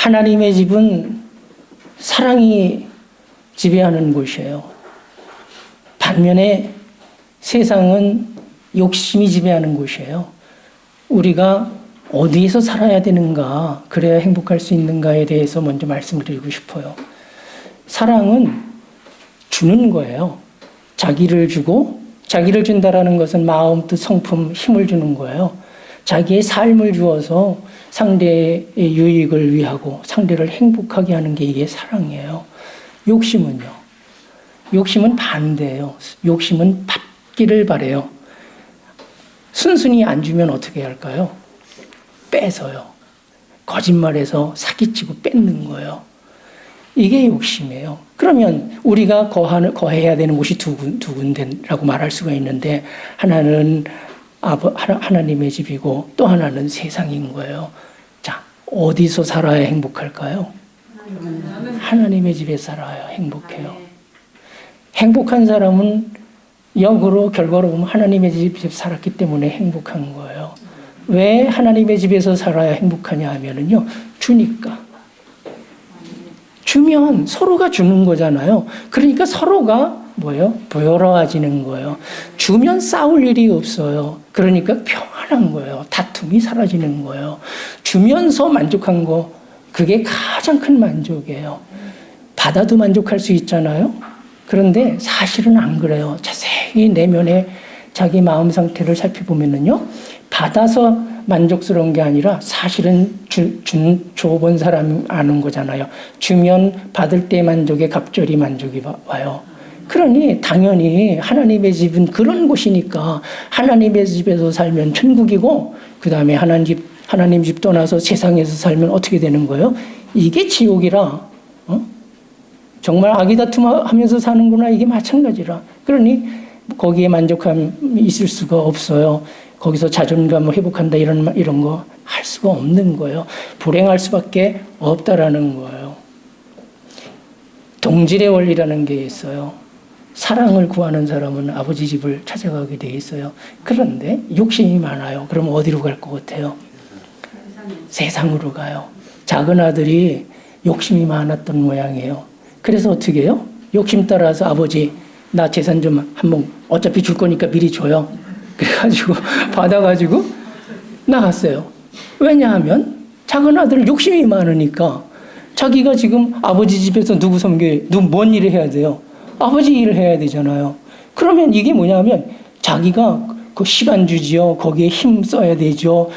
하나님의 집은 사랑이 지배하는 곳이에요. 반면에 세상은 욕심이 지배하는 곳이에요. 우리가 어디에서 살아야 되는가, 그래야 행복할 수 있는가에 대해서 먼저 말씀을 드리고 싶어요. 사랑은 주는 거예요. 자기를 주고, 자기를 준다라는 것은 마음, 뜻, 성품, 힘을 주는 거예요. 자기의 삶을 주어서 상대의 유익을 위하고 상대를 행복하게 하는 게 이게 사랑이에요. 욕심은요. 욕심은 반대예요. 욕심은 받기를 바래요. 순순히 안 주면 어떻게 할까요? 뺏어요. 거짓말해서 사기치고 뺏는 거예요. 이게 욕심이에요. 그러면 우리가 거해야 되는 곳이 두 군데라고 말할 수가 있는데, 하나는 하나님의 집이고 또 하나는 세상인 거예요. 자, 어디서 살아야 행복할까요? 하나님의 집에 살아야 행복해요. 행복한 사람은 역으로 결과로 보면 하나님의 집에 살았기 때문에 행복한 거예요. 왜 하나님의 집에서 살아야 행복하냐 하면은요, 주니까. 주면 서로가 주는 거잖아요. 그러니까 서로가 뭐예요? 부여로워지는 거예요. 주면 싸울 일이 없어요. 그러니까 평안한 거예요. 다툼이 사라지는 거예요. 주면서 만족한 거, 그게 가장 큰 만족이에요. 받아도 만족할 수 있잖아요. 그런데 사실은 안 그래요. 자세히 내면의 자기 마음 상태를 살펴보면은요, 받아서 만족스러운 게 아니라 사실은 줘본 사람이 아는 거잖아요. 주면 받을 때 만족에 갑절이 만족이 와요. 그러니 당연히 하나님의 집은 그런 곳이니까 하나님의 집에서 살면 천국이고, 그 다음에 하나님 집 떠나서 세상에서 살면 어떻게 되는 거예요? 이게 지옥이라. 정말 아기다툼하면서 사는구나, 이게 마찬가지라. 그러니 거기에 만족함이 있을 수가 없어요. 거기서 자존감을 회복한다 이런 거 할 수가 없는 거예요. 불행할 수밖에 없다라는 거예요. 동질의 원리라는 게 있어요. 사랑을 구하는 사람은 아버지 집을 찾아가게 돼 있어요. 그런데 욕심이 많아요. 그럼 어디로 갈 것 같아요? 세상으로 가요. 작은 아들이 욕심이 많았던 모양이에요. 그래서 어떻게 해요? 욕심 따라서 아버지, 나 재산 좀 한번 어차피 줄 거니까 미리 줘요. 그래가지고 받아가지고 나갔어요. 왜냐하면 작은 아들 욕심이 많으니까 자기가 지금 아버지 집에서 누구 섬겨요? 뭔 일을 해야 돼요? 아버지 일을 해야 되잖아요. 그러면 이게 뭐냐면 자기가 그 시간 주지요. 거기에 힘 써야 되죠.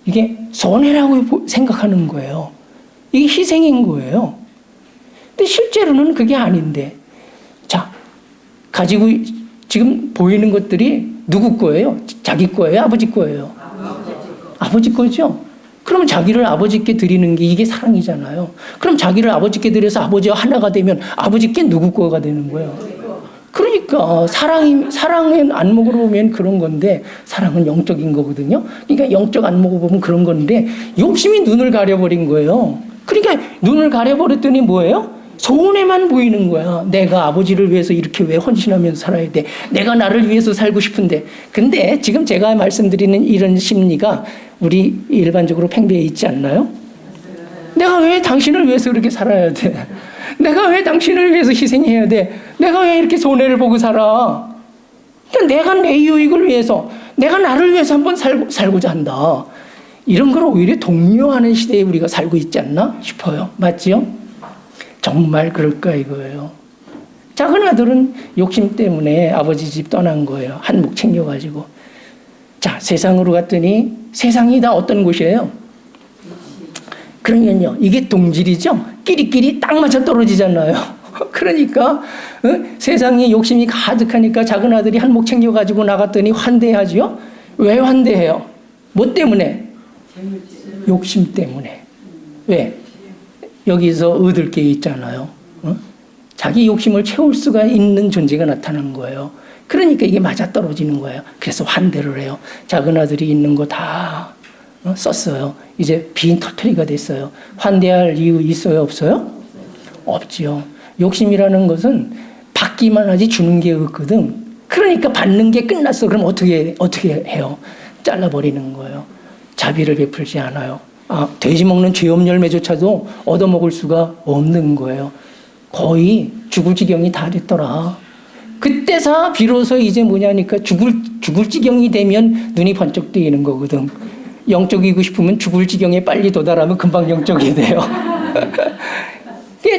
이게 손해라고 생각하는 거예요. 이게 희생인 거예요. 근데 실제로는 그게 아닌데, 자, 가지고 지금 보이는 것들이 누구 거예요? 자기 거예요? 아버지 거예요? 아버지 거죠? 그러면 자기를 아버지께 드리는 게 이게 사랑이잖아요. 그럼 자기를 아버지께 드려서 아버지와 하나가 되면 아버지께 누구 거가 되는 거예요? 그러니까 사랑의 안목으로 보면 그런 건데, 사랑은 영적인 거거든요. 그러니까 영적 안목으로 보면 그런 건데, 욕심이 눈을 가려버린 거예요. 그러니까 눈을 가려버렸더니 뭐예요? 손해만 보이는 거야. 내가 아버지를 위해서 이렇게 왜 헌신하면서 살아야 돼? 내가 나를 위해서 살고 싶은데. 근데 지금 제가 말씀드리는 이런 심리가 우리 일반적으로 팽배해 있지 않나요? 내가 왜 당신을 위해서 그렇게 살아야 돼? 내가 왜 당신을 위해서 희생해야 돼? 내가 왜 이렇게 손해를 보고 살아? 그러니까 내가 내 유익을 위해서, 내가 나를 위해서 한번 살고자 한다. 이런 걸 오히려 독려하는 시대에 우리가 살고 있지 않나 싶어요. 맞지요? 정말 그럴까 이거예요. 작은 아들은 욕심 때문에 아버지 집 떠난 거예요. 한몫 챙겨가지고. 자, 세상으로 갔더니 세상이 다 어떤 곳이에요? 그러면요, 이게 동질이죠? 끼리끼리 딱 맞아 떨어지잖아요. 그러니까 세상에 욕심이 가득하니까 작은 아들이 한몫 챙겨가지고 나갔더니 환대하지요? 왜 환대해요? 뭐 때문에? 욕심 때문에. 왜? 여기서 얻을 게 있잖아요. 자기 욕심을 채울 수가 있는 존재가 나타난 거예요. 그러니까 이게 맞아떨어지는 거예요. 그래서 환대를 해요. 작은 아들이 있는 거 다 썼어요. 이제 빈 터트리가 됐어요. 환대할 이유 있어요? 없어요? 없지요. 욕심이라는 것은 받기만 하지 주는 게 없거든. 그러니까 받는 게 끝났어. 그럼 어떻게 해요? 잘라버리는 거예요. 자비를 베풀지 않아요. 돼지 먹는 죄업 열매조차도 얻어먹을 수가 없는 거예요. 거의 죽을 지경이 다 됐더라. 그때서 비로소 이제 뭐냐니까 죽을 지경이 되면 눈이 번쩍 뜨이는 거거든. 영적이고 싶으면 죽을 지경에 빨리 도달하면 금방 영적이 돼요.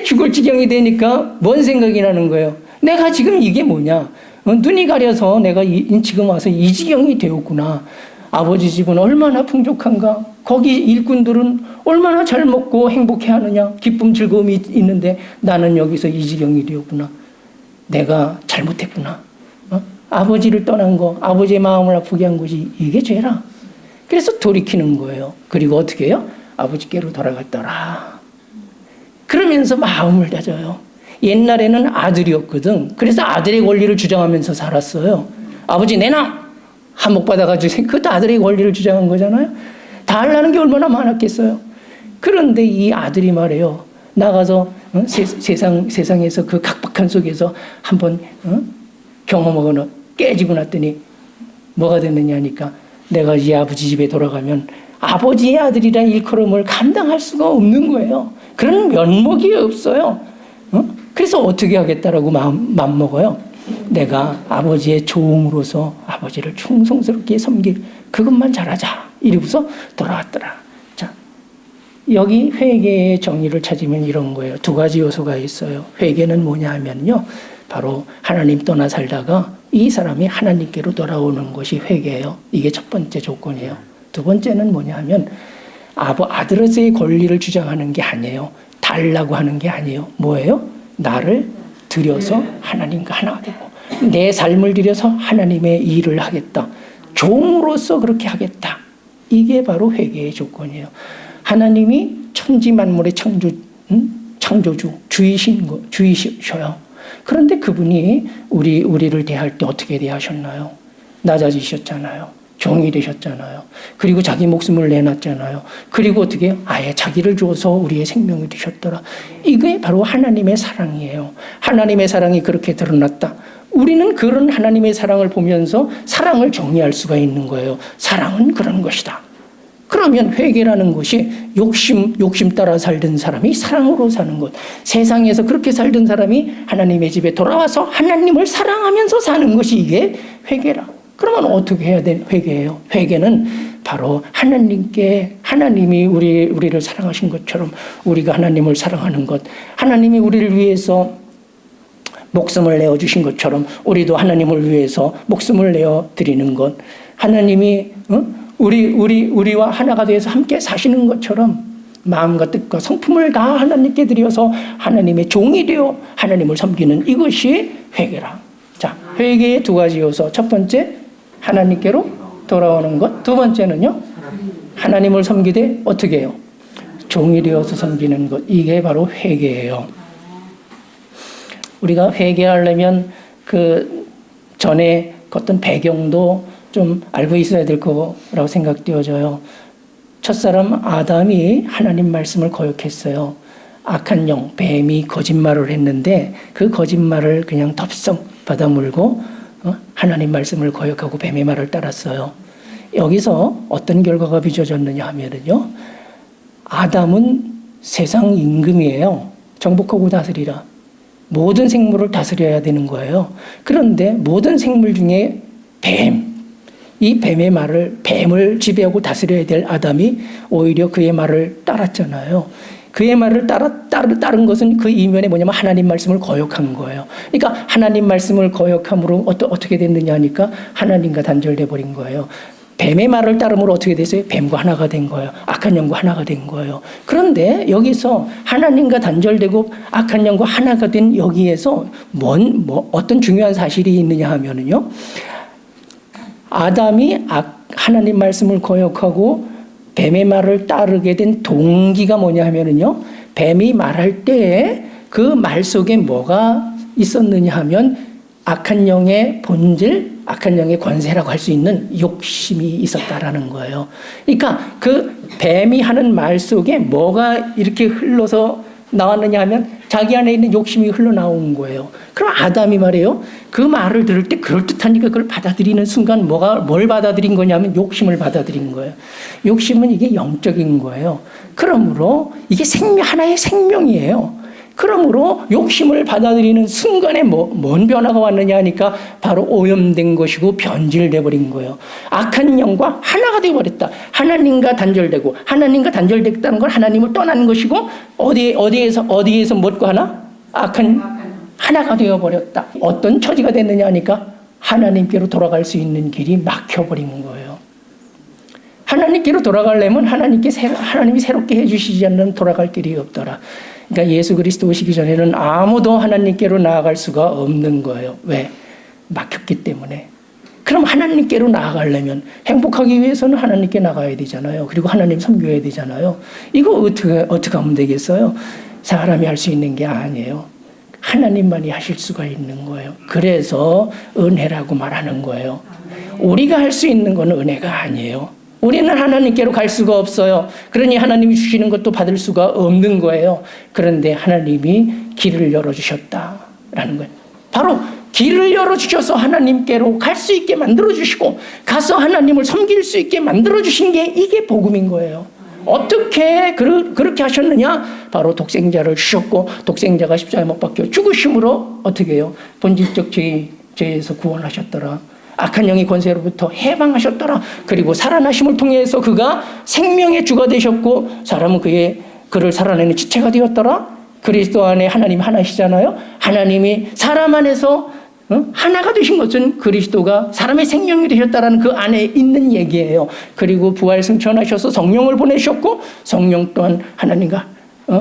죽을 지경이 되니까 뭔 생각이 나는 거예요. 내가 지금 이게 뭐냐. 눈이 가려서 내가 지금 와서 이 지경이 되었구나. 아버지 집은 얼마나 풍족한가. 거기 일꾼들은 얼마나 잘 먹고 행복해하느냐. 기쁨 즐거움이 있는데 나는 여기서 이 지경이 되었구나. 내가 잘못했구나. 아버지를 떠난 거, 아버지의 마음을 아프게 한 것이 이게 죄라. 그래서 돌이키는 거예요. 그리고 어떻게 해요? 아버지께로 돌아갔더라. 그러면서 마음을 다져요. 옛날에는 아들이었거든. 그래서 아들의 권리를 주장하면서 살았어요. 아버지 내놔! 한몫 받아가지고 그것도 아들의 권리를 주장한 거잖아요. 다 하려는 게 얼마나 많았겠어요. 그런데 이 아들이 말해요. 나가서 세상에서 그 각박한 속에서 한번 경험하거나 깨지고 났더니 뭐가 됐느냐 하니까 내가 이 아버지 집에 돌아가면 아버지의 아들이란 일컬음을 감당할 수가 없는 거예요. 그런 면목이 없어요. 그래서 어떻게 하겠다라고 마음 먹어요. 내가 아버지의 종으로서 아버지를 충성스럽게 섬길 그것만 잘하자. 이러고서 돌아왔더라. 자, 여기 회개의 정의를 찾으면 이런 거예요. 두 가지 요소가 있어요. 회개는 뭐냐 하면요. 바로 하나님 떠나 살다가 이 사람이 하나님께로 돌아오는 것이 회개예요. 이게 첫 번째 조건이에요. 두 번째는 뭐냐 하면 아들로서의 권리를 주장하는 게 아니에요. 달라고 하는 게 아니에요. 뭐예요? 나를 들여서 하나님과 하나가 되고 내 삶을 들여서 하나님의 일을 하겠다. 종으로서 그렇게 하겠다. 이게 바로 회개의 조건이에요. 하나님이 천지 만물의 창조주, 주이셔요. 그런데 그분이 우리를 대할 때 어떻게 대하셨나요? 낮아지셨잖아요. 종이 되셨잖아요. 그리고 자기 목숨을 내놨잖아요. 그리고 어떻게 아예 자기를 주어서 우리의 생명이 되셨더라. 이게 바로 하나님의 사랑이에요. 하나님의 사랑이 그렇게 드러났다. 우리는 그런 하나님의 사랑을 보면서 사랑을 정의할 수가 있는 거예요. 사랑은 그런 것이다. 그러면 회개라는 것이 욕심 따라 살던 사람이 사랑으로 사는 것. 세상에서 그렇게 살던 사람이 하나님의 집에 돌아와서 하나님을 사랑하면서 사는 것이 이게 회개라. 그러면 어떻게 해야 되는 회개예요? 회개는 바로 하나님이 우리를 사랑하신 것처럼 우리가 하나님을 사랑하는 것, 하나님이 우리를 위해서 목숨을 내어주신 것처럼 우리도 하나님을 위해서 목숨을 내어드리는 것, 하나님이 우리와 하나가 되어서 함께 사시는 것처럼 마음과 뜻과 성품을 다 하나님께 드려서 하나님의 종이 되어 하나님을 섬기는 이것이 회개라. 자, 회개의 두 가지 요소. 첫 번째, 하나님께로 돌아오는 것. 두 번째는요, 하나님을 섬기되 어떻게 해요? 종이 되어서 섬기는 것. 이게 바로 회개예요. 우리가 회개하려면 그 전에 어떤 배경도 좀 알고 있어야 될 거라고 생각되어져요. 첫사람 아담이 하나님 말씀을 거역했어요. 악한 영, 뱀이 거짓말을 했는데 그 거짓말을 그냥 덥석 받아물고 하나님 말씀을 거역하고 뱀의 말을 따랐어요. 여기서 어떤 결과가 빚어졌느냐 하면요. 아담은 세상 임금이에요. 정복하고 다스리라. 모든 생물을 다스려야 되는 거예요. 그런데 모든 생물 중에 이 뱀을 지배하고 다스려야 될 아담이 오히려 그의 말을 따랐잖아요. 그의 말을 따른 것은 그 이면에 뭐냐면 하나님 말씀을 거역한 거예요. 그러니까 하나님 말씀을 거역함으로 어떻게 됐느냐 하니까 하나님과 단절돼 버린 거예요. 뱀의 말을 따름으로 어떻게 됐어요? 뱀과 하나가 된 거예요. 악한 영과 하나가 된 거예요. 그런데 여기서 하나님과 단절되고 악한 영과 하나가 된 여기에서 어떤 중요한 사실이 있느냐 하면은요. 아담이 하나님 말씀을 거역하고 뱀의 말을 따르게 된 동기가 뭐냐 하면은요. 뱀이 말할 때에 그 말 속에 뭐가 있었느냐 하면 악한 영의 본질, 악한 영의 권세라고 할 수 있는 욕심이 있었다라는 거예요. 그러니까 그 뱀이 하는 말 속에 뭐가 이렇게 흘러서 나왔느냐 하면 자기 안에 있는 욕심이 흘러나온 거예요. 그럼 아담이 말이에요. 그 말을 들을 때 그럴듯하니까 그걸 받아들이는 순간 뭘 받아들인 거냐면 욕심을 받아들인 거예요. 욕심은 이게 영적인 거예요. 그러므로 이게 하나의 생명이에요. 그러므로 욕심을 받아들이는 순간에 뭔 변화가 왔느냐 하니까 바로 오염된 것이고 변질돼 버린 거예요. 악한 영과 하나가 되어버렸다. 하나님과 단절되고, 하나님과 단절됐다는 건 하나님을 떠나는 것이고, 어디에서 무엇과 하나? 악한 하나가 되어버렸다. 어떤 처지가 됐느냐 하니까 하나님께로 돌아갈 수 있는 길이 막혀버린 거예요. 하나님께로 돌아가려면 하나님이 새롭게 해주시지 않는 돌아갈 길이 없더라. 그러니까 예수 그리스도 오시기 전에는 아무도 하나님께로 나아갈 수가 없는 거예요. 왜? 막혔기 때문에. 그럼 하나님께로 나아가려면 행복하기 위해서는 하나님께 나가야 되잖아요. 그리고 하나님 섬겨야 되잖아요. 이거 어떻게 하면 되겠어요? 사람이 할 수 있는 게 아니에요. 하나님만이 하실 수가 있는 거예요. 그래서 은혜라고 말하는 거예요. 우리가 할 수 있는 건 은혜가 아니에요. 우리는 하나님께로 갈 수가 없어요. 그러니 하나님이 주시는 것도 받을 수가 없는 거예요. 그런데 하나님이 길을 열어주셨다라는 거예요. 바로 길을 열어주셔서 하나님께로 갈 수 있게 만들어주시고 가서 하나님을 섬길 수 있게 만들어주신 게 이게 복음인 거예요. 어떻게 그렇게 하셨느냐? 바로 독생자를 주셨고 독생자가 십자가에 못 박혀 죽으심으로 어떻게 해요? 본질적 죄에서 구원하셨더라. 악한 영의 권세로부터 해방하셨더라. 그리고 살아나심을 통해서 그가 생명의 주가 되셨고 사람은 그를 살아내는 지체가 되었더라. 그리스도 안에 하나님 하나시잖아요. 하나님이 사람 안에서 하나가 되신 것은 그리스도가 사람의 생명이 되셨다라는 그 안에 있는 얘기예요. 그리고 부활 승천하셔서 성령을 보내셨고 성령 또한 하나님과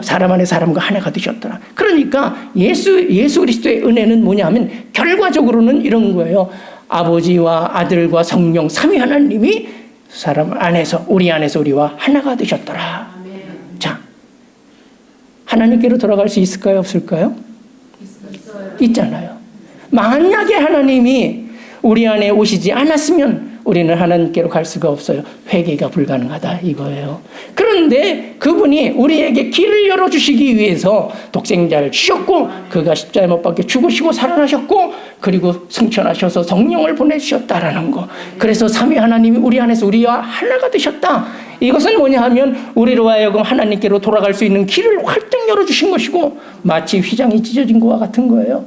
사람 안에 사람과 하나가 되셨더라. 그러니까 예수 그리스도의 은혜는 뭐냐 하면 결과적으로는 이런 거예요. 아버지와 아들과 성령 삼위 하나님이 사람 안에서 우리 안에서 우리와 하나가 되셨더라. 자, 하나님께로 돌아갈 수 있을까요? 없을까요? 있잖아요. 만약에 하나님이 우리 안에 오시지 않았으면 우리는 하나님께로 갈 수가 없어요. 회개가 불가능하다 이거예요. 그런데 그분이 우리에게 길을 열어주시기 위해서 독생자를 주셨고 그가 십자가에 못 박혀 죽으시고 살아나셨고 그리고 승천하셔서 성령을 보내주셨다라는 거. 그래서 삼위 하나님이 우리 안에서 우리와 하나가 되셨다. 이것은 뭐냐 하면 우리로 하여금 하나님께로 돌아갈 수 있는 길을 활짝 열어주신 것이고 마치 휘장이 찢어진 것과 같은 거예요.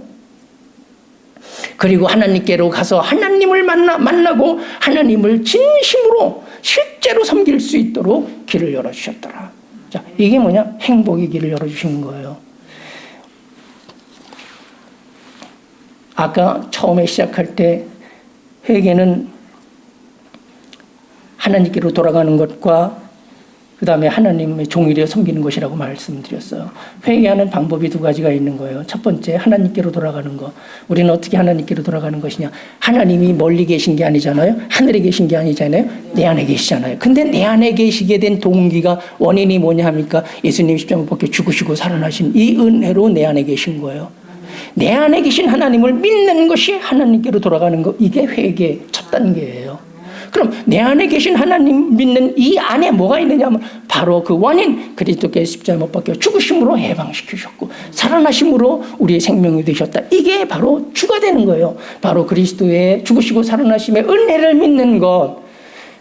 그리고 하나님께로 가서 하나님을 만나고 하나님을 진심으로 실제로 섬길 수 있도록 길을 열어주셨더라. 자, 이게 뭐냐? 행복의 길을 열어주신 거예요. 아까 처음에 시작할 때 회개는 하나님께로 돌아가는 것과 그 다음에 하나님의 종이되어 섬기는 것이라고 말씀드렸어요. 회개하는 방법이 두 가지가 있는 거예요. 첫 번째, 하나님께로 돌아가는 거. 우리는 어떻게 하나님께로 돌아가는 것이냐? 하나님이 멀리 계신 게 아니잖아요. 하늘에 계신 게 아니잖아요. 내 안에 계시잖아요. 근데 내 안에 계시게 된 동기가 원인이 뭐냐 합니까? 예수님 십자가에 박혀 죽으시고 살아나신 이 은혜로 내 안에 계신 거예요. 내 안에 계신 하나님을 믿는 것이 하나님께로 돌아가는 거. 이게 회개의 첫 단계예요. 그럼 내 안에 계신 하나님 믿는 이 안에 뭐가 있느냐 하면 바로 그 원인 그리스도께서 십자가에 못 박혀 죽으심으로 해방시키셨고 살아나심으로 우리의 생명이 되셨다. 이게 바로 주가 되는 거예요. 바로 그리스도의 죽으시고 살아나심의 은혜를 믿는 것.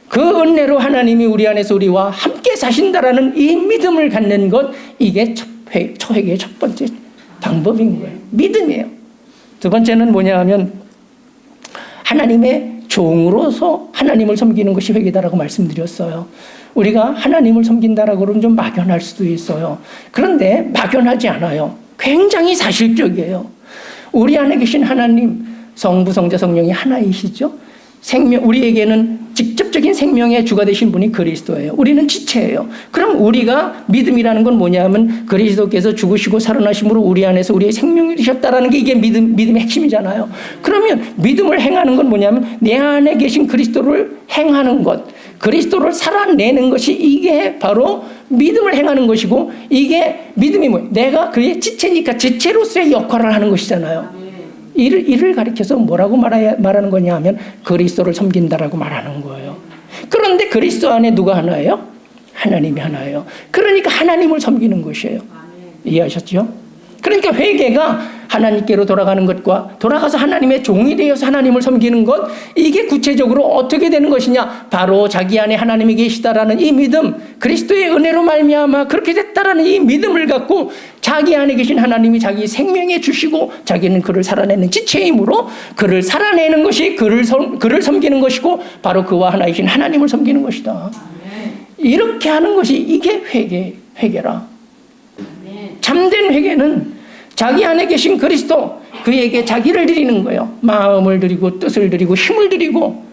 그 은혜로 하나님이 우리 안에서 우리와 함께 사신다라는 이 믿음을 갖는 것. 이게 초회개의 첫 번째 방법인 거예요. 믿음이에요. 두 번째는 뭐냐 하면 하나님의 종으로서 하나님을 섬기는 것이 회개다라고 말씀드렸어요. 우리가 하나님을 섬긴다라고 그러면 좀 막연할 수도 있어요. 그런데 막연하지 않아요. 굉장히 사실적이에요. 우리 안에 계신 하나님, 성부, 성자, 성령이 하나이시죠. 우리에게는 직접적인 생명의 주가 되신 분이 그리스도예요. 우리는 지체예요. 그럼 우리가 믿음이라는 건 뭐냐면 그리스도께서 죽으시고 살아나심으로 우리 안에서 우리의 생명이 되셨다라는 게 이게 믿음의 핵심이잖아요. 그러면 믿음을 행하는 건 뭐냐면 내 안에 계신 그리스도를 행하는 것, 그리스도를 살아내는 것이 이게 바로 믿음을 행하는 것이고 이게 믿음이 뭐예요? 내가 그의 지체니까 지체로서의 역할을 하는 것이잖아요. 이를 가리켜서 뭐라고 말하는 거냐 하면 그리스도를 섬긴다라고 말하는 거예요. 그런데 그리스도 안에 누가 하나예요? 하나님이 하나예요. 그러니까 하나님을 섬기는 것이에요. 이해하셨죠? 그러니까 회개가 하나님께로 돌아가는 것과 돌아가서 하나님의 종이 되어서 하나님을 섬기는 것, 이게 구체적으로 어떻게 되는 것이냐? 바로 자기 안에 하나님이 계시다라는 이 믿음, 그리스도의 은혜로 말미암아 그렇게 됐다라는 이 믿음을 갖고 자기 안에 계신 하나님이 자기 생명에 주시고 자기는 그를 살아내는 지체이므로 그를 살아내는 것이 그를 섬기는 것이고 바로 그와 하나이신 하나님을 섬기는 것이다. 이렇게 하는 것이 이게 회개라. 참된 회개는 자기 안에 계신 그리스도, 그에게 자기를 드리는 거예요. 마음을 드리고 뜻을 드리고 힘을 드리고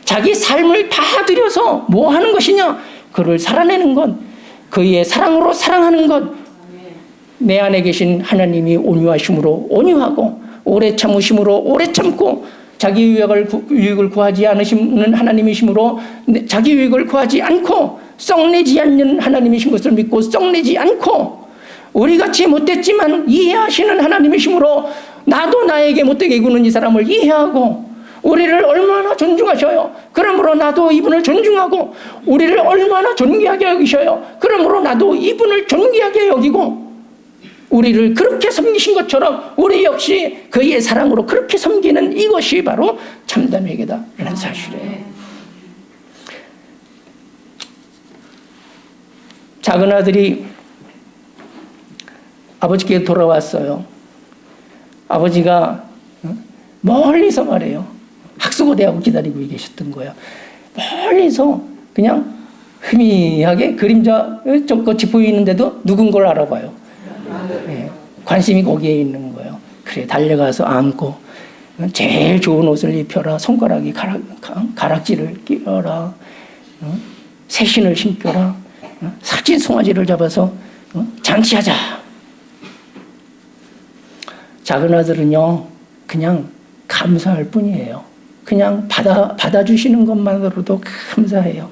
자기 삶을 다 드려서 뭐 하는 것이냐? 그를 살아내는 것, 그의 사랑으로 사랑하는 것. 내 안에 계신 하나님이 온유하심으로 온유하고 오래 참으심으로 오래 참고 자기 유익을 구하지 않으시는 하나님이심으로 자기 유익을 구하지 않고 썩내지 않는 하나님이신 것을 믿고 썩내지 않고 우리같이 못됐지만 이해하시는 하나님이시므로 나도 나에게 못되게 구는 이 사람을 이해하고 우리를 얼마나 존중하셔요. 그러므로 나도 이분을 존중하고 우리를 얼마나 존귀하게 여기셔요. 그러므로 나도 이분을 존귀하게 여기고 우리를 그렇게 섬기신 것처럼 우리 역시 그의 사랑으로 그렇게 섬기는 이것이 바로 참된 회개다라는 사실이에요. 작은 아들이 아버지께 돌아왔어요. 아버지가 멀리서 말해요. 학수고대하고 기다리고 계셨던 거예요. 멀리서 그냥 희미하게 그림자 저것이 보이는데도 누군 걸 알아봐요. 네, 관심이 거기에 있는 거예요. 그래 달려가서 안고 제일 좋은 옷을 입혀라. 손가락에 가락지를 끼워라. 새신을 신겨라. 사진 송아지를 잡아서 잔치하자. 작은 아들은요, 그냥 감사할 뿐이에요. 그냥 받아주시는 것만으로도 감사해요.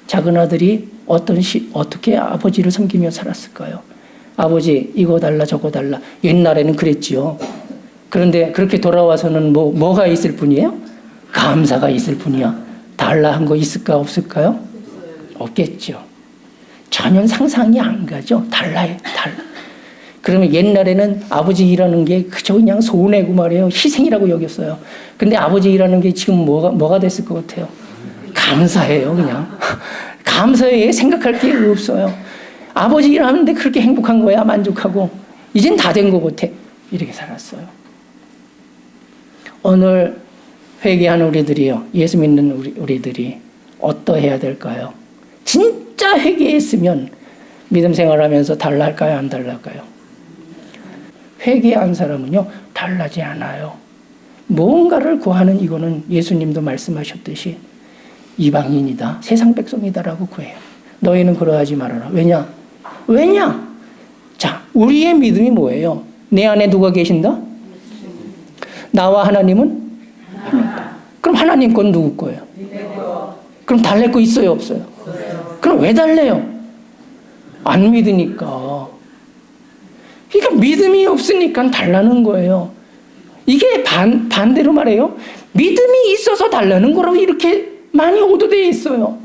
작은 아들이 어떻게 아버지를 섬기며 살았을까요? 아버지, 이거 달라, 저거 달라. 옛날에는 그랬지요. 그런데 그렇게 돌아와서는 뭐가 있을 뿐이에요? 감사가 있을 뿐이야. 달라 한 거 있을까, 없을까요? 없겠죠. 전혀 상상이 안 가죠. 달라요, 달라. 그러면 옛날에는 아버지 일하는 게 그저 그냥 손해고 말이에요. 희생이라고 여겼어요. 근데 아버지 일하는 게 지금 뭐가 됐을 것 같아요? 감사해요, 그냥. 감사해, 생각할 게 없어요. 아버지 일하는데 그렇게 행복한 거야, 만족하고. 이젠 다 된 것 같아. 이렇게 살았어요. 오늘 회개하는 우리들이요, 예수 믿는 우리들이 어떠해야 될까요? 진짜 회개했으면 믿음 생활하면서 달랄까요, 안 달랄까요? 회개한 사람은요, 달라지 않아요. 무언가를 구하는 이거는 예수님도 말씀하셨듯이 이방인이다, 세상 백성이다라고 구해요. 너희는 그러하지 말아라. 왜냐? 자, 우리의 믿음이 뭐예요? 내 안에 누가 계신다? 나와 하나님은? 그럼 하나님 건 누구 거예요? 그럼 달랠 거 있어요, 없어요? 그럼 왜 달래요? 안 믿으니까. 그러니까 믿음이 없으니까 달라는 거예요. 이게 반대로 말해요. 믿음이 있어서 달라는 거라고 이렇게 많이 오도되어 있어요.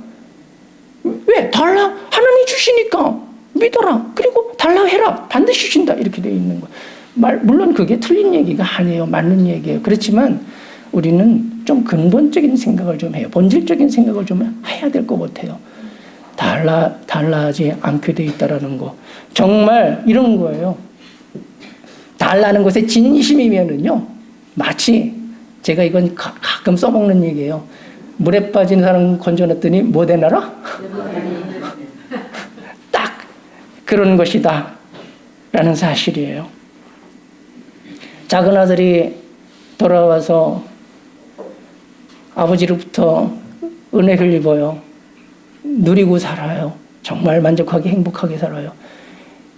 왜? 달라. 하나님이 주시니까 믿어라. 그리고 달라 해라. 반드시 주신다. 이렇게 되어 있는 거예요. 물론 그게 틀린 얘기가 아니에요. 맞는 얘기예요. 그렇지만 우리는 좀 근본적인 생각을 좀 해요. 본질적인 생각을 좀 해야 될 것 같아요. 달라하지 않게 돼 있다라는 거. 정말 이런 거예요. 달라는 것에 진심이면은요, 마치 제가 이건 가끔 써먹는 얘기예요. 물에 빠진 사람 건져놨더니 뭐 되나라? 딱 그런 것이다 라는 사실이에요. 작은 아들이 돌아와서 아버지로부터 은혜를 입어요. 누리고 살아요. 정말 만족하게 행복하게 살아요.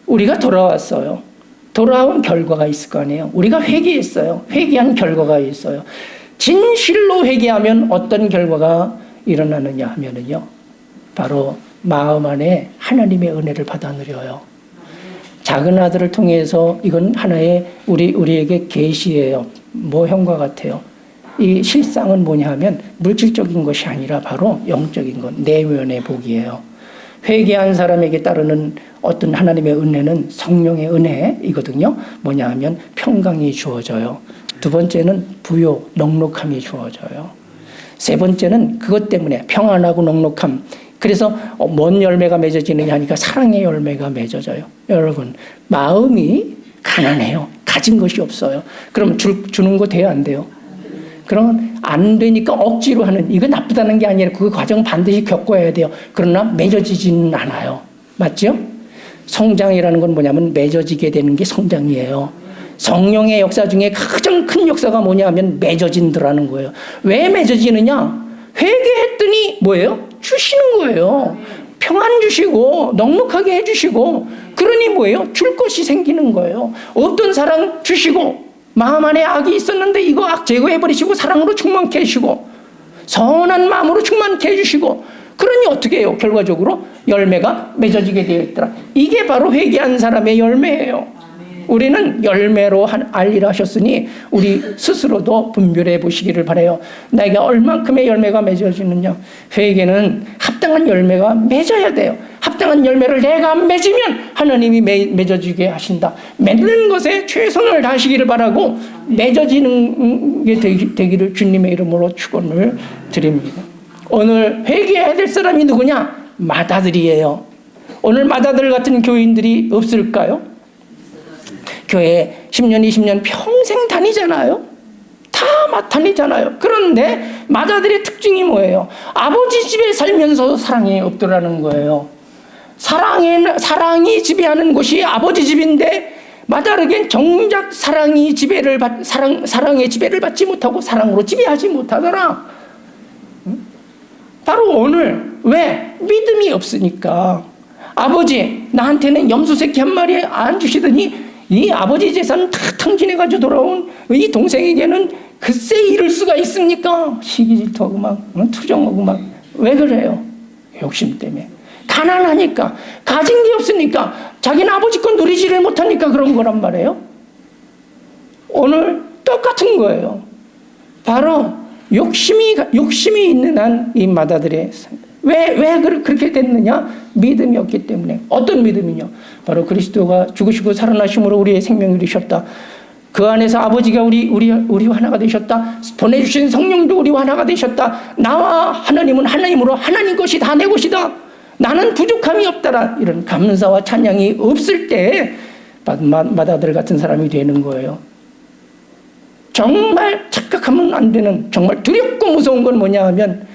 우리가 돌아왔어요. 돌아온 결과가 있을 거 아니에요. 우리가 회개했어요. 회개한 결과가 있어요. 진실로 회개하면 어떤 결과가 일어나느냐 하면은요, 바로 마음 안에 하나님의 은혜를 받아 누려요. 작은 아들을 통해서 이건 하나의 우리에게 계시예요. 모형과 같아요. 이 실상은 뭐냐 하면 물질적인 것이 아니라 바로 영적인 것, 내면의 복이에요. 회개한 사람에게 따르는 어떤 하나님의 은혜는 성령의 은혜이거든요. 뭐냐 하면 평강이 주어져요. 두 번째는 부요, 넉넉함이 주어져요. 세 번째는 그것 때문에 평안하고 넉넉함. 그래서 뭔 열매가 맺어지느냐 하니까 사랑의 열매가 맺어져요. 여러분, 마음이 가난해요. 가진 것이 없어요. 그럼 주는 거 돼요, 안 돼요? 그러면 안 되니까 억지로 하는, 이거 나쁘다는 게 아니라 그 과정 반드시 겪어야 돼요. 그러나 맺어지지는 않아요. 맞죠? 성장이라는 건 뭐냐면 맺어지게 되는 게 성장이에요. 성령의 역사 중에 가장 큰 역사가 뭐냐 하면 맺어진다라는 거예요. 왜 맺어지느냐? 회개했더니 뭐예요? 주시는 거예요. 평안 주시고 넉넉하게 해주시고, 그러니 뭐예요? 줄 것이 생기는 거예요. 없던 사랑 주시고, 마음 안에 악이 있었는데 이거 악 제거해버리시고 사랑으로 충만케 해주시고, 선한 마음으로 충만케 해주시고, 그러니 어떻게 해요? 결과적으로 열매가 맺어지게 되어 있더라. 이게 바로 회개한 사람의 열매예요. 우리는 열매로 알리라 하셨으니 우리 스스로도 분별해 보시기를 바라요. 나에게 얼만큼의 열매가 맺어지느냐. 회개는 합당한 열매가 맺어야 돼요. 합당한 열매를 내가 맺으면 하나님이 맺어지게 하신다. 맺는 것에 최선을 다하시기를 바라고, 맺어지는 게 되기를 주님의 이름으로 축원을 드립니다. 오늘 회개해야 될 사람이 누구냐? 맏아들이에요. 오늘 맏아들 같은 교인들이 없을까요? 교회 10년, 20년 평생 다니잖아요. 다 다니잖아요. 그런데 맏아들의 특징이 뭐예요? 아버지 집에 살면서 사랑이 없더라는 거예요. 사랑이 지배하는 곳이 아버지 집인데 맏아들에겐 정작 사랑의 지배를 받지 못하고 사랑으로 지배하지 못하더라. 바로 오늘 왜? 믿음이 없으니까. 아버지, 나한테는 염소새끼 한 마리 안 주시더니 이 아버지 재산 다 탕진해가지고 돌아온 이 동생에게는 글쎄 이럴 수가 있습니까? 시기 질투하고 막 투정하고 막. 왜 그래요? 욕심 때문에. 가난하니까, 가진 게 없으니까, 자기는 아버지 건 누리지를 못하니까 그런 거란 말이에요. 오늘 똑같은 거예요. 바로 욕심이 있는 한 이 맏아들의 왜 그렇게 됐느냐? 믿음이 없기 때문에. 어떤 믿음이냐? 바로 그리스도가 죽으시고 살아나심으로 우리의 생명을 주셨다. 그 안에서 아버지가 우리와 하나가 되셨다. 보내주신 성령도 우리와 하나가 되셨다. 나와 하나님은 하나님으로 하나님 것이 다 내 것이다. 나는 부족함이 없다라. 이런 감사와 찬양이 없을 때 맏아들 같은 사람이 되는 거예요. 정말 착각하면 안 되는, 정말 두렵고 무서운 건 뭐냐 하면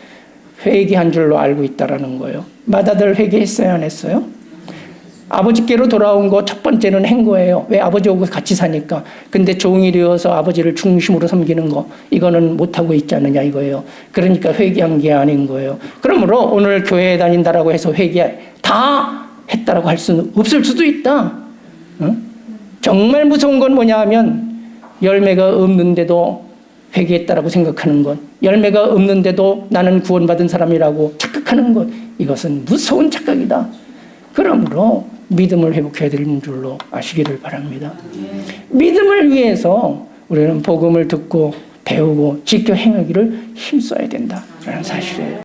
회개한 줄로 알고 있다라는 거예요. 맏아들 회개했어요, 안 했어요? 아버지께로 돌아온 거 첫 번째는 한 거예요. 왜? 아버지하고 같이 사니까. 근데 종이 되어서 아버지를 중심으로 섬기는 거, 이거는 못하고 있지 않느냐 이거예요. 그러니까 회개한 게 아닌 거예요. 그러므로 오늘 교회에 다닌다라고 해서 회개 다 했다라고 할 수는 없을 수도 있다. 응? 정말 무서운 건 뭐냐 하면 열매가 없는데도 회개했다라고 생각하는 것, 열매가 없는데도 나는 구원받은 사람이라고 착각하는 것, 이것은 무서운 착각이다. 그러므로 믿음을 회복해야 되는 줄로 아시기를 바랍니다. 믿음을 위해서 우리는 복음을 듣고 배우고 지켜 행하기를 힘써야 된다라는 사실이에요.